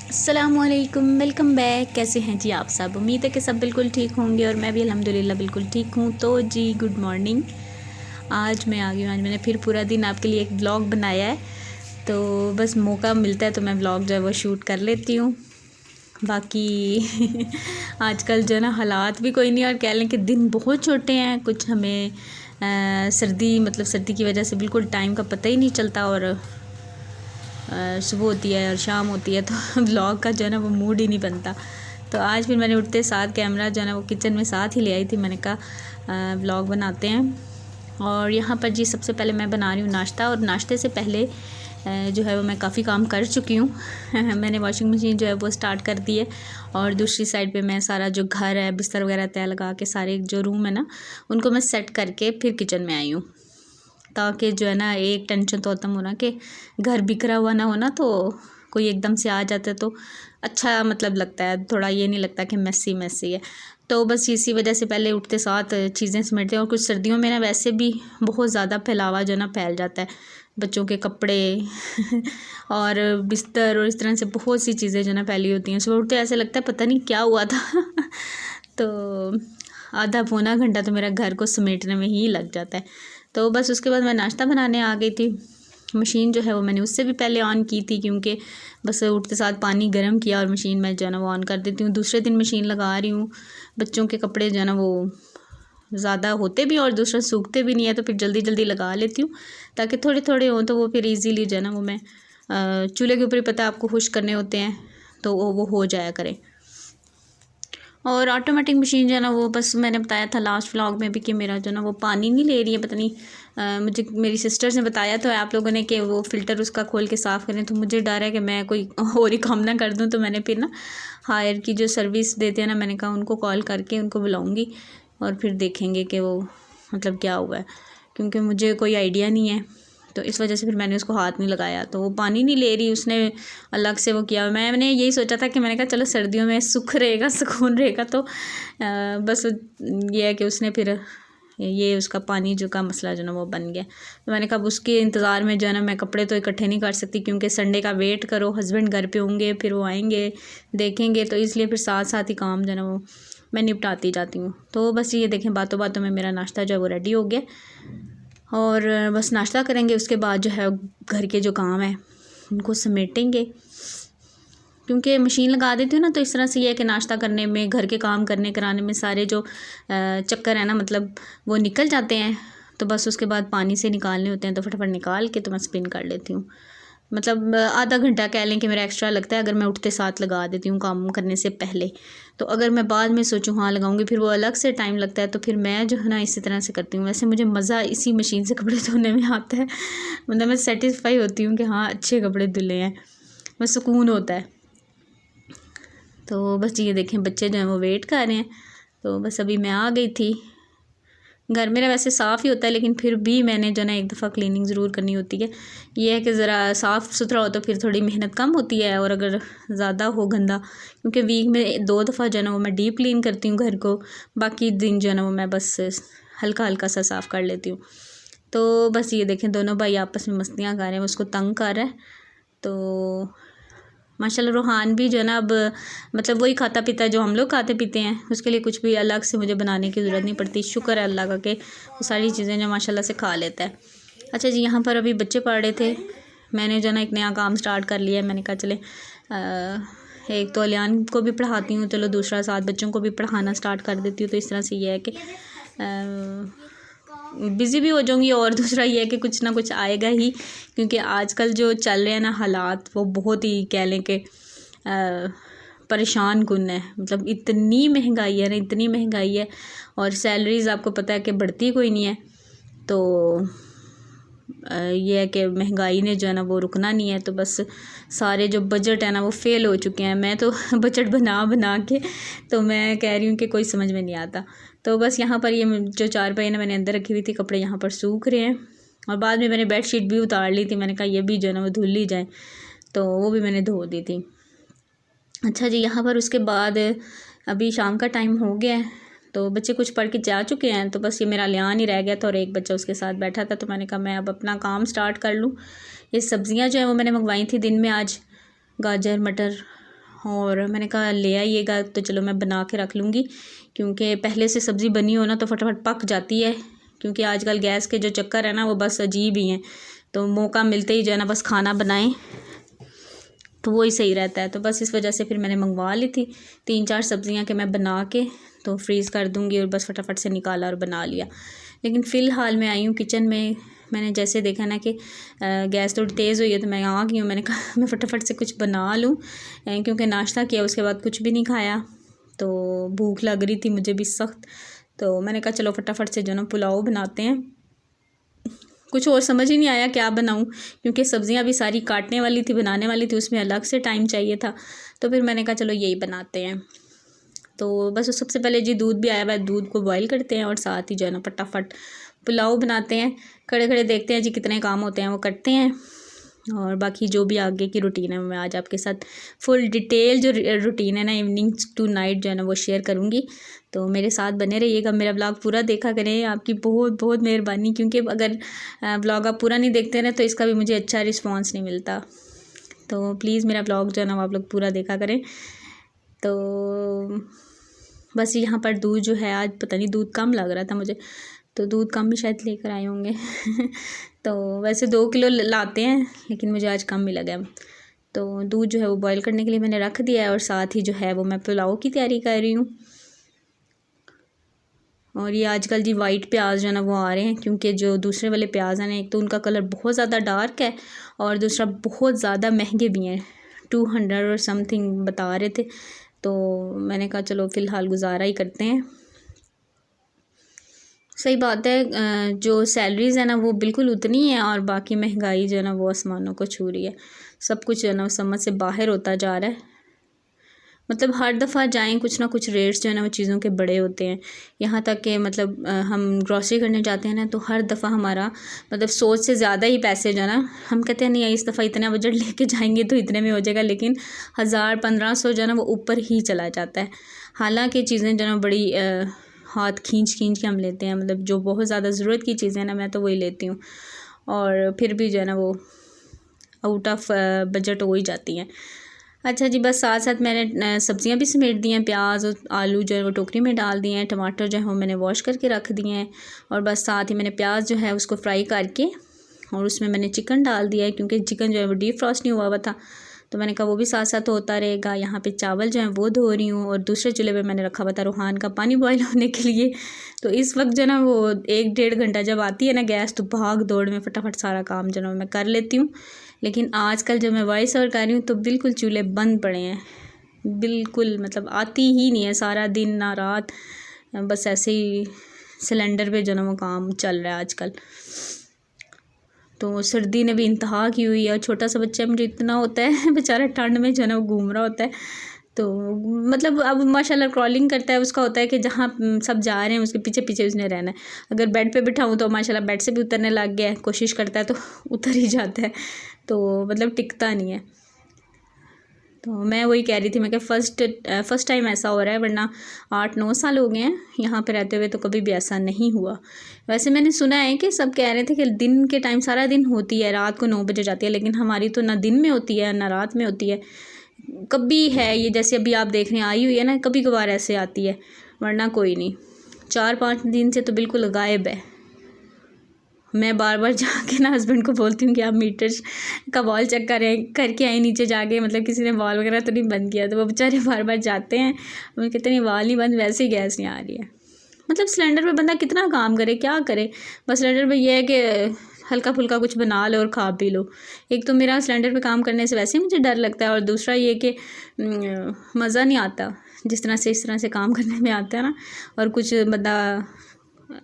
अस्सलामुअलैकुम, welcome back. कैसे हैं जी आप सब? उम्मीद है कि सब बिल्कुल ठीक होंगे और मैं भी अल्हम्दुलिल्लाह बिल्कुल ठीक हूँ। तो जी गुड मॉर्निंग। आज मैं आ गई हूँ। आज मैंने फिर पूरा दिन आपके लिए एक व्लॉग बनाया है, तो बस मौका मिलता है तो मैं व्लॉग जो है वो शूट कर लेती हूँ। बाकी आजकल जो है ना हालात भी कोई नहीं, और कह लें कि दिन बहुत छोटे हैं। कुछ हमें सर्दी की वजह से बिल्कुल टाइम का पता ही नहीं चलता, और सुबह होती है और शाम होती है तो व्लॉग का जो है ना वो मूड ही नहीं बनता। तो आज फिर मैंने उठते साथ कैमरा जो है ना वो किचन में साथ ही ले आई थी। मैंने कहा व्लॉग बनाते हैं। और यहाँ पर जी सबसे पहले मैं बना रही हूँ नाश्ता, और नाश्ते से पहले जो है वो मैं काफ़ी काम कर चुकी हूँ। मैंने वॉशिंग मशीन जो है वो स्टार्ट कर दी है, और दूसरी साइड पे मैं सारा जो घर है बिस्तर वगैरह तय लगा के सारे जो रूम है ना उनको मैं सेट करके फिर किचन में आई हूँ, ताकि जो है ना एक टेंशन तो ख़त्म होना कि घर बिखरा हुआ ना होना, तो कोई एकदम से आ जाता है तो अच्छा लगता है, थोड़ा ये नहीं लगता कि मैसी मैसी है। तो बस इसी वजह से पहले उठते साथ चीज़ें समेटते हैं। और कुछ सर्दियों में ना वैसे भी बहुत ज़्यादा फैलावा जो है ना फैल जाता है, बच्चों के कपड़े और बिस्तर और इस तरह से बहुत सी चीज़ें जो है ना फैली होती हैं। सुबह उठते ऐसे लगता है पता नहीं क्या हुआ था। तो आधा पौना घंटा तो मेरा घर को समेटने में ही लग जाता है। तो बस उसके बाद मैं नाश्ता बनाने आ गई थी। मशीन जो है वो मैंने उससे भी पहले ऑन की थी, क्योंकि बस उठते साथ पानी गर्म किया और मशीन मैं जो है ना वो ऑन कर देती हूँ। दूसरे दिन मशीन लगा रही हूँ। बच्चों के कपड़े जो है ना वो ज़्यादा होते भी और दूसरा सूखते भी नहीं है, तो फिर जल्दी जल्दी लगा लेती हूँ ताकि थोड़े थोड़े हों, तो वो फिर इजीली जो है ना वो मैं चूल्हे के ऊपर ही पता है आपको खुश करने होते हैं, तो वो हो जाया करें। और ऑटोमेटिक मशीन जो है ना वो बस मैंने बताया था लास्ट व्लॉग में भी कि मेरा जो ना वो पानी नहीं ले रही है। पता नहीं मुझे मेरी सिस्टर्स ने बताया तो है आप लोगों ने कि वो फ़िल्टर उसका खोल के साफ़ करें, तो मुझे डर है कि मैं कोई और ही काम ना कर दूँ। तो मैंने फिर ना हायर की जो सर्विस देते हैं ना, मैंने कहा उनको कॉल करके उनको बुलाऊँगी और फिर देखेंगे कि वो क्या हुआ है, क्योंकि मुझे कोई आइडिया नहीं है। तो इस वजह से फिर मैंने उसको हाथ नहीं लगाया, तो वो पानी नहीं ले रही, उसने अलग से वो किया। मैंने यही सोचा था कि मैंने कहा चलो सर्दियों में सुख रहेगा, सुकून रहेगा, तो बस ये है कि उसने फिर ये उसका पानी जो का मसला जो ना वो बन गया। तो मैंने कहा उसके इंतज़ार में जो है ना मैं कपड़े तो इकट्ठे नहीं कर सकती, क्योंकि संडे का वेट करो, हस्बैंड घर पे होंगे, फिर वो आएंगे देखेंगे, तो इसलिए फिर साथ साथ ही काम जो है ना वो मैं निपटाती जाती हूँ। तो बस ये देखें बातों बातों में मेरा नाश्ता जो है वो रेडी हो गया, और बस नाश्ता करेंगे। उसके बाद जो है घर के जो काम है उनको समेटेंगे, क्योंकि मशीन लगा देती हूँ ना, तो इस तरह से ये है कि नाश्ता करने में, घर के काम करने कराने में सारे जो चक्कर है ना वो निकल जाते हैं। तो बस उसके बाद पानी से निकालने होते हैं, तो फटाफट निकाल के तो मैं स्पिन कर लेती हूँ। आधा घंटा कह लें कि मेरा एक्स्ट्रा लगता है अगर मैं उठते साथ लगा देती हूँ काम करने से पहले। तो अगर मैं बाद में सोचूँ हाँ लगाऊंगी, फिर वो अलग से टाइम लगता है। तो फिर मैं जो है ना इसी तरह से करती हूँ। वैसे मुझे मज़ा इसी मशीन से कपड़े धोने में आता है, मैं सेटिस्फाई होती हूँ कि हाँ अच्छे कपड़े धुले हैं, बस सुकून होता है। तो बस ये देखें बच्चे जो हैं वो वेट कर रहे हैं। तो बस अभी मैं आ गई थी। घर मेरा वैसे साफ़ ही होता है, लेकिन फिर भी मैंने जो ना एक दफ़ा क्लीनिंग ज़रूर करनी होती है। ये है कि ज़रा साफ़ सुथरा हो तो फिर थोड़ी मेहनत कम होती है, और अगर ज़्यादा हो गंदा, क्योंकि वीक में 2 दफ़ा जो है ना वो मैं डीप क्लीन करती हूँ घर को, बाकी दिन जो है ना वो मैं बस हल्का हल्का सा साफ़ कर लेती हूँ। तो बस ये देखें दोनों भाई आपस में मस्तियाँ कर रहे हैं, उसको तंग कर रहा है। तो माशाल्लाह रूहान भी जो है ना अब वही खाता पीता है जो हम लोग खाते पीते हैं, उसके लिए कुछ भी अलग से मुझे बनाने की ज़रूरत नहीं पड़ती। शुक्र है अल्लाह का कि वो सारी चीज़ें जो माशाल्लाह से खा लेता है। अच्छा जी, यहाँ पर अभी बच्चे पढ़ रहे थे, मैंने जो ना एक नया काम स्टार्ट कर लिया है। मैंने कहा चले एक तो अलियान को भी पढ़ाती हूँ, चलो दूसरा साथ बच्चों को भी पढ़ाना स्टार्ट कर देती हूँ। तो इस तरह से ये है कि बिज़ी भी हो जाऊँगी, और दूसरा ये है कि कुछ ना कुछ आएगा ही, क्योंकि आजकल जो चल रहे हैं ना हालात वो बहुत ही कह लें कि परेशान कुन है। इतनी महंगाई है ना, इतनी महंगाई है, और सैलरीज़ आपको पता है कि बढ़ती कोई नहीं है। तो ये है कि महंगाई ने जो है ना वो रुकना नहीं है। तो बस सारे जो बजट है ना वो फ़ेल हो चुके हैं। मैं तो बजट बना बना के तो मैं कह रही हूँ कि कोई समझ में नहीं आता। तो बस यहाँ पर ये जो चारपाई ना मैंने अंदर रखी हुई थी, कपड़े यहाँ पर सूख रहे हैं, और बाद में मैंने बेडशीट भी उतार ली थी। मैंने कहा ये भी जो है ना वो धुल ली जाए, तो वो भी मैंने धो दी थी। अच्छा जी, यहाँ पर उसके बाद अभी शाम का टाइम हो गया है, तो बच्चे कुछ पढ़ के जा चुके हैं। तो बस ये मेरा लियान ही रह गया था, और एक बच्चा उसके साथ बैठा था। तो मैंने कहा मैं अब अपना काम स्टार्ट कर लूँ। ये सब्ज़ियाँ जो हैं वो मैंने मंगवाई थी दिन में आज, गाजर मटर और मैंने कहा ले आइएगा, तो चलो मैं बना के रख लूँगी, क्योंकि पहले से सब्ज़ी बनी हो ना तो फटाफट पक जाती है। क्योंकि आजकल गैस के जो चक्कर है ना वो बस अजीब ही हैं, तो मौका मिलते ही जो है ना बस खाना बनाएं तो वही सही रहता है। तो बस इस वजह से फिर मैंने मंगवा ली थी 3-4 सब्ज़ियाँ कि मैं बना के तो फ्रीज़ कर दूँगी, और बस फटाफट से निकाला और बना लिया। लेकिन फ़िलहाल मैं आई हूँ किचन में, मैंने जैसे देखा ना कि गैस थोड़ी तेज़ हुई है तो मैं आ गई हूँ। मैंने कहा मैं फटाफट से कुछ बना लूँ, क्योंकि नाश्ता किया उसके बाद कुछ भी नहीं खाया, तो भूख लग रही थी मुझे भी सख्त। तो मैंने कहा चलो फटाफट से जो ना पुलाव बनाते हैं। कुछ और समझ ही नहीं आया क्या बनाऊं, क्योंकि सब्ज़ियां भी सारी काटने वाली थी, बनाने वाली थी, उसमें अलग से टाइम चाहिए था। तो फिर मैंने कहा चलो यही बनाते हैं। तो बस सबसे पहले जी दूध भी आया हुआ है, दूध को बॉईल करते हैं और साथ ही जो है ना फटाफट पुलाव बनाते हैं। खड़े खड़े देखते हैं जी कितने काम होते हैं वो करते हैं, और बाकी जो भी आगे की रूटीन है मैं आज आपके साथ फुल डिटेल जो रूटीन है ना इवनिंग टू नाइट जो है ना वो शेयर करूँगी। तो मेरे साथ बने रहिएगा, मेरा ब्लॉग पूरा देखा करें, आपकी बहुत बहुत मेहरबानी, क्योंकि अगर ब्लॉग आप पूरा नहीं देखते ना तो इसका भी मुझे अच्छा रिस्पॉन्स नहीं मिलता। तो प्लीज़ मेरा ब्लॉग जो है ना आप लोग पूरा देखा करें। तो बस यहाँ पर दूध जो है, आज पता नहीं दूध कम लग रहा था मुझे, तो दूध कम भी शायद लेकर आए होंगे तो वैसे 2 किलो लाते हैं, लेकिन मुझे आज कम मिला गया। तो दूध जो है वो बॉईल करने के लिए मैंने रख दिया है, और साथ ही जो है वो मैं पुलाव की तैयारी कर रही हूँ। और ये आजकल जी वाइट प्याज जो है ना वो आ रहे हैं, क्योंकि जो दूसरे वाले प्याज हैं एक तो उनका कलर बहुत ज़्यादा डार्क है, और दूसरा बहुत ज़्यादा महंगे भी हैं, 200 और समथिंग बता रहे थे। तो मैंने कहा चलो फ़िलहाल गुजारा ही करते हैं। सही बात है, जो सैलरीज़ है ना वो बिल्कुल उतनी है, और बाकी महंगाई जो है ना वो आसमानों को छू रही है। सब कुछ जो है ना समझ से बाहर होता जा रहा है। मतलब हर दफ़ा जाएं कुछ ना कुछ रेट्स जो है ना वो चीज़ों के बड़े होते हैं। यहाँ तक कि मतलब हम ग्रॉसरी करने जाते हैं ना तो हर दफ़ा हमारा मतलब सोच से ज़्यादा ही पैसे जो है ना, हम कहते हैं नहीं इस दफ़ा इतना बजट लेके जाएंगे तो इतने में हो जाएगा, लेकिन 1000-1500 जो है ना वो ऊपर ही चला जाता है। हालांकि चीज़ें जो है ना बड़ी हाथ खींच के हम लेते हैं, मतलब जो बहुत ज़्यादा ज़रूरत की चीज़ें ना मैं तो वही लेती हूँ, और फिर भी जो है ना वो आउट ऑफ बजट हो ही जाती हैं। अच्छा जी, बस साथ साथ मैंने सब्ज़ियाँ भी समेट दी हैं, प्याज और आलू जो है वो टोकरी में डाल दिए हैं, टमाटर जो है वो मैंने वॉश करके रख दिए हैं, और बस साथ ही मैंने प्याज जो है उसको फ्राई करके और उसमें मैंने चिकन डाल दिया है, क्योंकि चिकन जो है वो डीप फ्रॉस्ट नहीं हुआ था, तो मैंने कहा वो भी साथ साथ होता रहेगा। यहाँ पे चावल जो है वो धो रही हूँ, और दूसरे चूल्हे पे मैंने रखा हुआ था रूहान का पानी बॉयल होने के लिए। तो इस वक्त जो है ना वो 1-1.5 घंटा जब आती है ना गैस, तो भाग दौड़ में फटाफट सारा काम जो है मैं कर लेती हूँ। लेकिन आजकल जब मैं वॉइस ओवर कर रही हूँ तो बिल्कुल चूल्हे बंद पड़े हैं, बिल्कुल मतलब आती ही नहीं है, सारा दिन ना रात बस ऐसे ही सिलेंडर पे जो ना वो काम चल रहा है आजकल। तो सर्दी ने भी इंतहा की हुई है, और छोटा सा बच्चा मुझे इतना होता है बेचारा ठंड में जो है ना वो घूम रहा होता है। तो मतलब अब माशाल्लाह क्रॉलिंग करता है, उसका होता है कि जहाँ सब जा रहे हैं उसके पीछे पीछे उसने रहना है। अगर बेड पे बिठाऊँ तो माशाल्लाह बेड से भी उतरने लग गया है, कोशिश करता है तो उतर ही जाता है, तो मतलब टिकता नहीं है। तो मैं वही कह रही थी, मैं क्या फ़र्स्ट टाइम ऐसा हो रहा है, वरना 8-9 साल हो गए हैं यहाँ पे रहते हुए तो कभी भी ऐसा नहीं हुआ। वैसे मैंने सुना है कि सब कह रहे थे कि दिन के टाइम सारा दिन होती है, रात को 9 बजे जाती है, लेकिन हमारी तो ना दिन में होती है ना रात में होती है। कभी है ये जैसे अभी आप देख रहे हैं आई हुई है ना, कभी कभार ऐसे आती है, वरना कोई नहीं। 4-5 दिन से तो बिल्कुल गायब है। मैं बार बार जाके ना हस्बैंड को बोलती हूँ कि आप मीटर का वॉल चेक करें, करके आए नीचे जाके, मतलब किसी ने वॉल वगैरह तो नहीं बंद किया। तो वो बेचारे बार बार जाते हैं, मैं कहते नहीं वॉल नहीं बंद, वैसे ही गैस नहीं आ रही है। मतलब सिलेंडर पे बंदा कितना काम करे, क्या करे, बस सिलेंडर पे ये है कि हल्का फुल्का कुछ बना लो और खा पी लो। एक तो मेरा सिलेंडर पे काम करने से वैसे ही मुझे डर लगता है, और दूसरा ये कि मज़ा नहीं आता जिस तरह से इस तरह से काम करने में आता है ना, और कुछ बंदा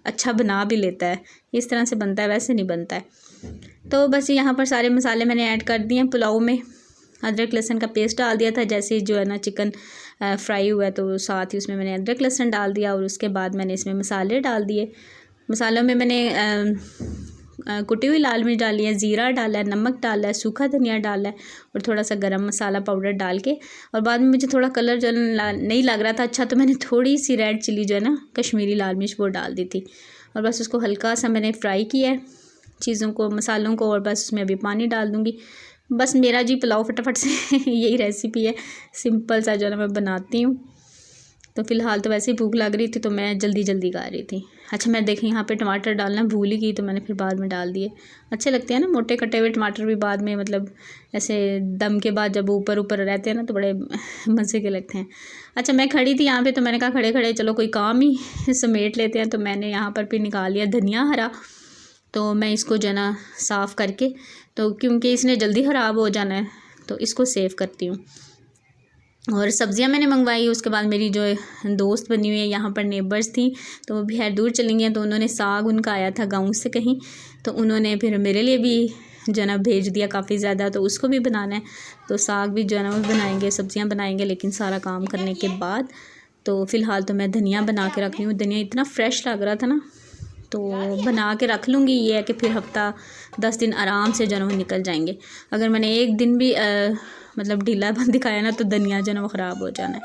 अच्छा बना भी लेता है, इस तरह से बनता है, वैसे नहीं बनता है। तो बस यहाँ पर सारे मसाले मैंने ऐड कर दिए हैं पुलाव में। अदरक लहसुन का पेस्ट डाल दिया था, जैसे जो है ना चिकन फ्राई हुआ तो साथ ही उसमें मैंने अदरक लहसुन डाल दिया, और उसके बाद मैंने इसमें मसाले डाल दिए। मसालों में मैंने कुटी हुई लाल मिर्च डाली है, ज़ीरा डाला है, नमक डाला है, सूखा धनिया डाला है, और थोड़ा सा गरम मसाला पाउडर डाल के, और बाद में मुझे थोड़ा कलर जो नहीं लग रहा था अच्छा, तो मैंने थोड़ी सी रेड चिली जो है ना कश्मीरी लाल मिर्च वो डाल दी थी, और बस उसको हल्का सा मैंने फ्राई किया है चीज़ों को, मसालों को, और बस उसमें अभी पानी डाल दूँगी। बस मेरा जी पुलाव फटाफट से यही रेसिपी है, सिंपल सा जो है ना मैं बनाती हूँ। तो फ़िलहाल तो वैसे ही भूख लग रही थी तो मैं जल्दी जल्दी गा रही थी। अच्छा मैं देखें यहाँ पे टमाटर डालना भूल ही गई, तो मैंने फिर बाद में डाल दिए। अच्छे लगते हैं ना मोटे कटे हुए टमाटर भी बाद में, मतलब ऐसे दम के बाद जब ऊपर ऊपर रहते हैं ना तो बड़े मज़े के लगते हैं। अच्छा मैं खड़ी थी यहाँ पे, तो मैंने कहा खड़े खड़े चलो कोई काम ही समेट लेते हैं। तो मैंने यहाँ पर फिर निकाल लिया धनिया हरा, तो मैं इसको जो है ना साफ़ करके, तो क्योंकि इसने जल्दी ख़राब हो जाना है तो इसको सेव करती हूँ। और सब्ज़ियाँ मैंने मंगवाई, उसके बाद मेरी जो दोस्त बनी हुई है यहाँ पर नेबर्स थी, तो वो भी खैर दूर चली गई, तो उन्होंने साग उनका आया था गाँव से कहीं, तो उन्होंने फिर मेरे लिए भी जो है ना भेज दिया काफ़ी ज़्यादा, तो उसको भी बनाना है। तो साग भी जो है ना वो बनाएंगे, सब्ज़ियाँ बनाएंगे, लेकिन सारा काम करने के बाद। तो फ़िलहाल तो मैं धनिया बना के रख रही हूँ। धनिया इतना फ्रेश लग रहा था ना, तो बना के रख लूँगी। ये है कि फिर हफ़्ता 10 दिन आराम से जो है वो निकल जाएंगे। अगर मैंने एक दिन भी मतलब ढीलापन दिखाया ना तो धनिया जो है वो ख़राब हो जाना है।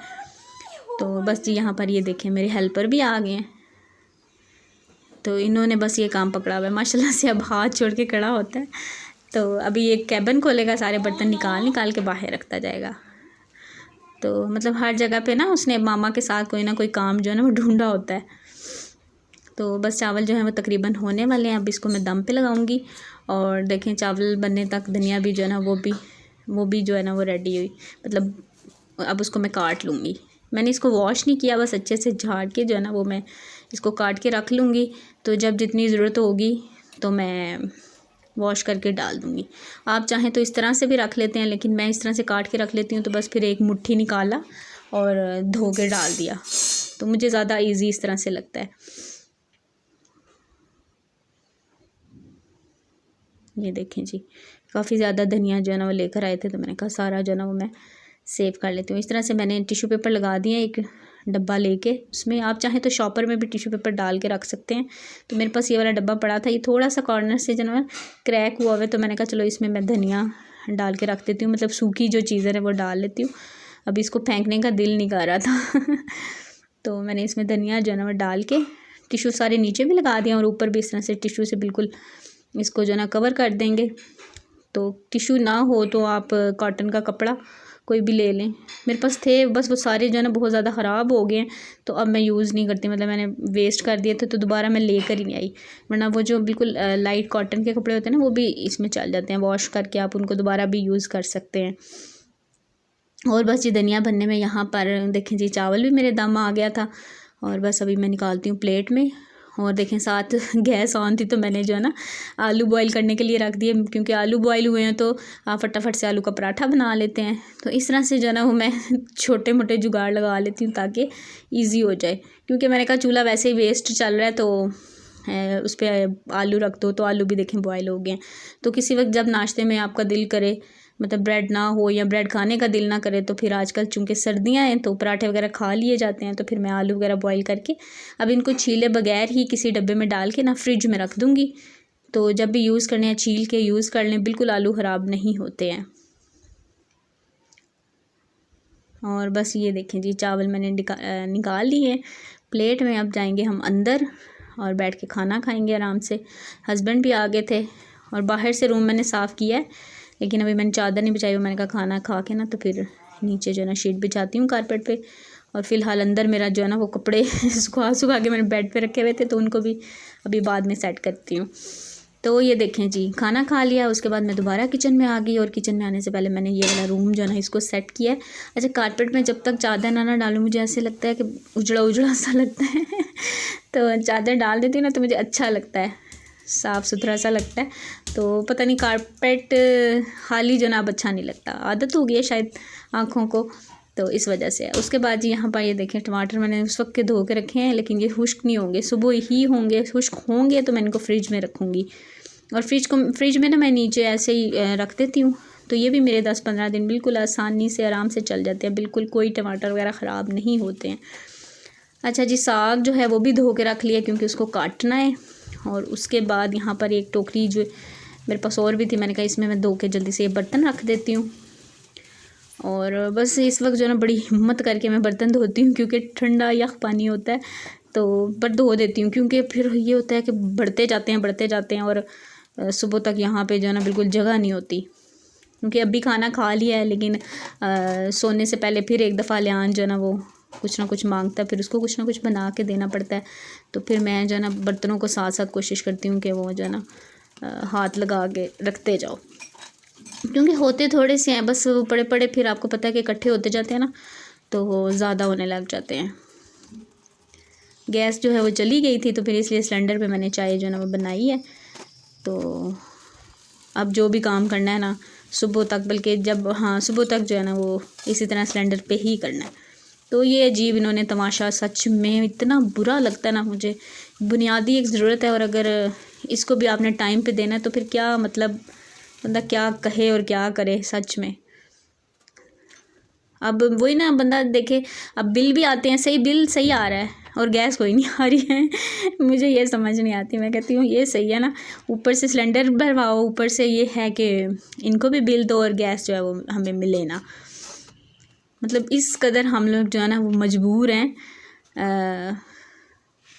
तो बस जी यहाँ पर ये देखें मेरे हेल्पर भी आ गए हैं, तो इन्होंने बस ये काम पकड़ा हुआ है माशाल्लाह से। अब हाथ छोड़ के खड़ा होता है, तो अभी ये कैबिन खोलेगा, सारे बर्तन निकाल निकाल के बाहर रखता जाएगा। तो मतलब हर जगह पे ना उसने मामा के साथ कोई ना कोई काम जो है ना वो ढूंढा होता है। तो बस चावल जो है वो तकरीबन होने वाले हैं। अब इसको मैं दम पे लगाऊंगी, और देखें चावल बनने तक धनिया भी जो है ना वो भी जो है ना वो रेडी हुई। मतलब अब उसको मैं काट लूँगी। मैंने इसको वॉश नहीं किया, बस अच्छे से झाड़ के जो है ना वो मैं इसको काट के रख लूँगी। तो जब जितनी ज़रूरत होगी तो मैं वॉश करके डाल दूँगी। आप चाहें तो इस तरह से भी रख लेते हैं, लेकिन मैं इस तरह से काट के रख लेती हूँ। तो बस फिर एक मुट्ठी निकाला और धो के डाल दिया, तो मुझे ज़्यादा ईजी इस तरह से लगता है। ये देखें जी, काफ़ी ज़्यादा धनिया जो है ना वो लेकर आए थे, तो मैंने कहा सारा जो है ना वो मैं सेव कर लेती हूँ। इस तरह से मैंने टिश्यू पेपर लगा दिए, एक डब्बा लेके, उसमें आप चाहें तो शॉपर में भी टिश्यू पेपर डाल के रख सकते हैं। तो मेरे पास ये वाला डब्बा पड़ा था, ये थोड़ा सा कॉर्नर से जो है क्रैक हुआ हुआ है, तो मैंने कहा चलो इसमें मैं धनिया डाल के रख देती हूँ, मतलब सूखी जो चीज़ें हैं वो डाल लेती हूँ। अभी इसको फेंकने का दिल नहीं कर रहा था तो मैंने इसमें धनिया जो है ना वो डाल के टिश्यू सारे नीचे भी लगा दिया, और ऊपर भी इस तरह से टिश्यू से बिल्कुल इसको जो है ना कवर कर देंगे। तो टिश्यू ना हो तो आप कॉटन का कपड़ा कोई भी ले लें। मेरे पास थे, बस वो सारे जो है ना बहुत ज़्यादा ख़राब हो गए हैं, तो अब मैं यूज़ नहीं करती, मतलब मैंने वेस्ट कर दिए थे, तो दोबारा मैं लेकर ही नहीं आई। वरना वो जो बिल्कुल लाइट कॉटन के कपड़े होते हैं ना वो भी इसमें चल जाते हैं, वॉश करके आप उनको दोबारा भी यूज़ कर सकते हैं। और बस ये धनिया बनने में यहाँ पर देखें जी चावल भी मेरे दम आ गया था, और बस अभी मैं निकालती हूँ प्लेट में। और देखें साथ गैस ऑन थी, तो मैंने जो है ना आलू बॉईल करने के लिए रख दिए, क्योंकि आलू बॉईल हुए हैं तो आप फटाफट से आलू का पराठा बना लेते हैं। तो इस तरह से जो है ना वो मैं छोटे मोटे जुगाड़ लगा लेती हूँ ताकि ईजी हो जाए, क्योंकि मैंने कहा चूल्हा वैसे ही वेस्ट चल रहा है, तो उस पर आलू रख दो, तो आलू भी देखें बॉयल हो गए हैं। तो किसी वक्त जब नाश्ते में आपका दिल करे, मतलब ब्रेड ना हो या ब्रेड खाने का दिल ना करे, तो फिर आजकल चूँकि सर्दियाँ हैं तो पराठे वगैरह खा लिए जाते हैं, तो फिर मैं आलू वगैरह बॉईल करके अब इनको छीले बगैर ही किसी डब्बे में डाल के ना फ्रिज में रख दूँगी। तो जब भी यूज़ करने हैं छील के यूज़ कर लें, बिल्कुल आलू ख़राब नहीं होते हैं। और बस ये देखें जी चावल मैंने निकाल लिए प्लेट में। अब जाएंगे हम अंदर और बैठ के खाना खाएंगे आराम से। हस्बैंड भी आ गए थे, और बाहर से रूम मैंने साफ़ किया है, लेकिन अभी मैंने चादर नहीं बिछाई। मैंने कहा खाना खा के ना तो फिर नीचे जो है ना शीट बिछाती हूँ कारपेट पे। और फ़िलहाल अंदर मेरा जो है ना वो कपड़े सुखा के मैंने बेड पे रखे हुए थे, तो उनको भी अभी बाद में सेट करती हूँ। तो ये देखें जी खाना खा लिया, उसके बाद मैं दोबारा किचन में आ गई, और किचन में आने से पहले मैंने ये वाला रूम जो है ना इसको सेट किया है। अच्छा कारपेट में जब तक चादर ना डालूँ मुझे ऐसे लगता है कि उजड़ा उजड़ा सा लगता है तो चादर डाल देती हूँ ना तो मुझे अच्छा लगता है, साफ़ सुथरा सा लगता है। तो पता नहीं कारपेट हाल ही जो ना अब अच्छा नहीं लगता, आदत हो गई है शायद आँखों को, तो इस वजह से। उसके बाद जी यहाँ पर ये देखें टमाटर मैंने उस वक्त के धो के रखे हैं, लेकिन ये खुश्क नहीं होंगे, सुबह ही होंगे। खुश्क होंगे तो मैं इनको फ्रिज में रखूँगी, और फ्रिज में ना मैं नीचे ऐसे ही रख देती हूँ। तो ये भी मेरे 10-15 दिन बिल्कुल आसानी से आराम से चल जाते हैं, बिल्कुल कोई टमाटर वगैरह ख़राब नहीं होते हैं। अच्छा जी साग जो है वो भी धो के रख लिया, क्योंकि उसको काटना है। और उसके बाद यहाँ पर एक टोकरी जो मेरे पास और भी थी, मैंने कहा इसमें मैं धो के जल्दी से ये बर्तन रख देती हूँ। और बस इस वक्त जो है ना बड़ी हिम्मत करके मैं बर्तन धोती हूँ, क्योंकि ठंडा यख पानी होता है, तो पर धो देती हूँ। क्योंकि फिर ये होता है कि बढ़ते जाते हैं, और सुबह तक यहाँ पे जो है ना बिल्कुल जगह नहीं होती। क्योंकि अभी खाना खा लिया है, लेकिन सोने से पहले फिर एक दफ़ा लियान जो है ना वो कुछ ना कुछ मांगता है, फिर उसको कुछ ना कुछ बना के देना पड़ता है। तो फिर मैं जो है ना बर्तनों को साथ साथ कोशिश करती हूँ कि वो जो है ना हाथ लगा के रखते जाओ, क्योंकि होते थोड़े से हैं, बस वो पड़े पड़े फिर आपको पता है कि इकट्ठे होते जाते हैं ना, तो वो ज़्यादा होने लग जाते हैं। गैस जो है वो चली गई थी, तो फिर इसलिए सिलेंडर पे मैंने चाय जो है ना वो बनाई है। तो अब जो भी काम करना है ना सुबह तक, बल्कि जब हाँ सुबह तक जो है ना वो इसी तरह सिलेंडर पे ही करना है। तो ये अजीब इन्होंने तमाशा, सच में इतना बुरा लगता है ना मुझे। बुनियादी एक ज़रूरत है और अगर इसको भी आपने टाइम पे देना है तो फिर क्या मतलब, बंदा क्या कहे और क्या करे सच में। अब वही ना, बंदा देखे अब बिल भी आते हैं, सही बिल सही आ रहा है और गैस कोई नहीं आ रही है। मुझे ये समझ नहीं आती। मैं कहती हूँ ये सही है ना, ऊपर से सिलेंडर भरवाओ, ऊपर से ये है कि इनको भी बिल दो और गैस जो है वो हमें मिले ना। मतलब इस कदर हम लोग जो है ना वो मजबूर हैं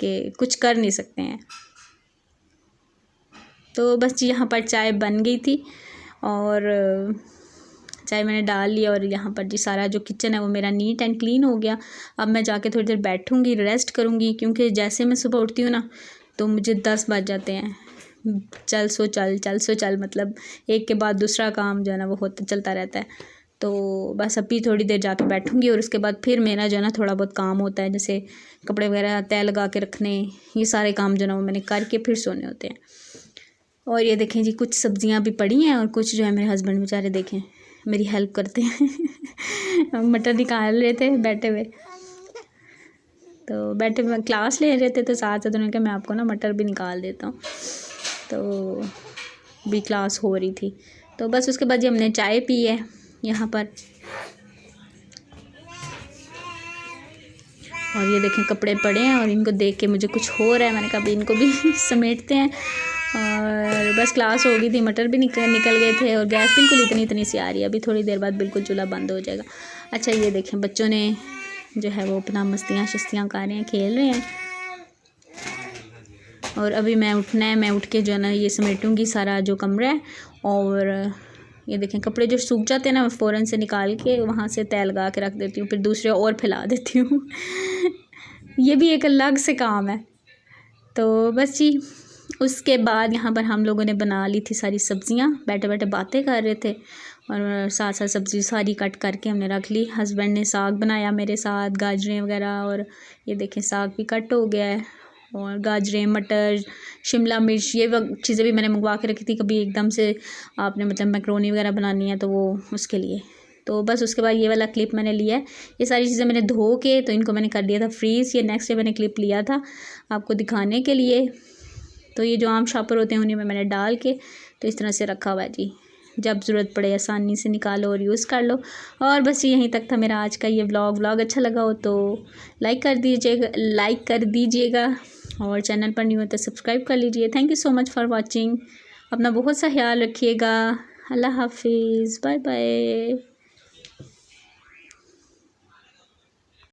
कि कुछ कर नहीं सकते हैं। तो बस जी यहाँ पर चाय बन गई थी और चाय मैंने डाल लिया और यहाँ पर जी सारा जो किचन है वो मेरा नीट एंड क्लीन हो गया। अब मैं जाके थोड़ी देर बैठूँगी, रेस्ट करूँगी, क्योंकि जैसे मैं सुबह उठती हूँ ना तो मुझे 10 बज जाते हैं। चल सो चल, मतलब एक के बाद दूसरा काम जो है ना वो होता चलता रहता है। तो बस अभी थोड़ी देर जाके बैठूँगी और उसके बाद फिर मेरा जो है ना थोड़ा बहुत काम होता है, जैसे कपड़े वगैरह तय लगा के रखने, ये सारे काम जो है ना वो मैंने करके फिर सोने होते हैं। और ये देखें जी कुछ सब्जियां भी पड़ी हैं और कुछ जो है मेरे हस्बैंड बेचारे देखें मेरी हेल्प करते हैं। मटर निकाल रहे थे बैठे हुए, तो बैठे हुए क्लास ले रहे थे, तो साथ साथ उन्होंने कहा मैं आपको ना मटर भी निकाल देता हूँ। तो भी क्लास हो रही थी, तो बस उसके बाद जी हमने चाय पी है यहाँ पर। और ये देखें कपड़े पड़े हैं और इनको देख के मुझे कुछ हो रहा है। मैंने कहा इनको भी समेटते हैं। और बस क्लास हो गई थी, मटर भी निकल गए थे और गैस बिल्कुल इतनी सी आ रही है। अभी थोड़ी देर बाद बिल्कुल चूल्हा बंद हो जाएगा। अच्छा ये देखें बच्चों ने जो है वो अपना मस्तियाँ शस्तियाँ कर रहे हैं, खेल रहे हैं। और अभी मैं उठना है, मैं उठ के जो है ना ये समेटूँगी सारा जो कमरा है। और ये देखें कपड़े जो सूख जाते हैं ना मैं फ़ौरन से निकाल के वहाँ से तय लगा के रख देती हूँ, फिर दूसरे और फैला देती हूँ। ये भी एक अलग से काम है। तो बस जी उसके बाद यहाँ पर हम लोगों ने बना ली थी सारी सब्ज़ियाँ, बैठे बैठे बातें कर रहे थे और साथ साथ सब्ज़ी सारी कट करके हमने रख ली। हस्बैंड ने साग बनाया मेरे साथ, गाजरें वगैरह, और ये देखें साग भी कट हो गया है। और गाजरें, मटर, शिमला मिर्च, ये चीज़ें भी मैंने मंगवा के रखी थी, कभी एकदम से आपने मतलब मैक्रोनी वगैरह बनानी है तो वो उसके लिए। तो बस उसके बाद ये वाला क्लिप मैंने लिया है। ये सारी चीज़ें मैंने धो के तो इनको मैंने कर दिया था फ्रीज़। ये नेक्स्ट डे मैंने क्लिप लिया था आपको दिखाने के लिए। तो ये जो आम शापर होते हैं उन्हीं में मैंने डाल के तो इस तरह से रखा हुआ है जी, जब ज़रूरत पड़े आसानी से निकालो और यूज़ कर लो। और बस यहीं तक था मेरा आज का ये व्लॉग अच्छा लगा हो तो लाइक कर दीजिएगा और चैनल पर न्यू हो तो सब्सक्राइब कर लीजिए। Thank you so much for watching. अपना बहुत सा ख्याल रखिएगा। अल्लाह हाफिज़, बाय बाय।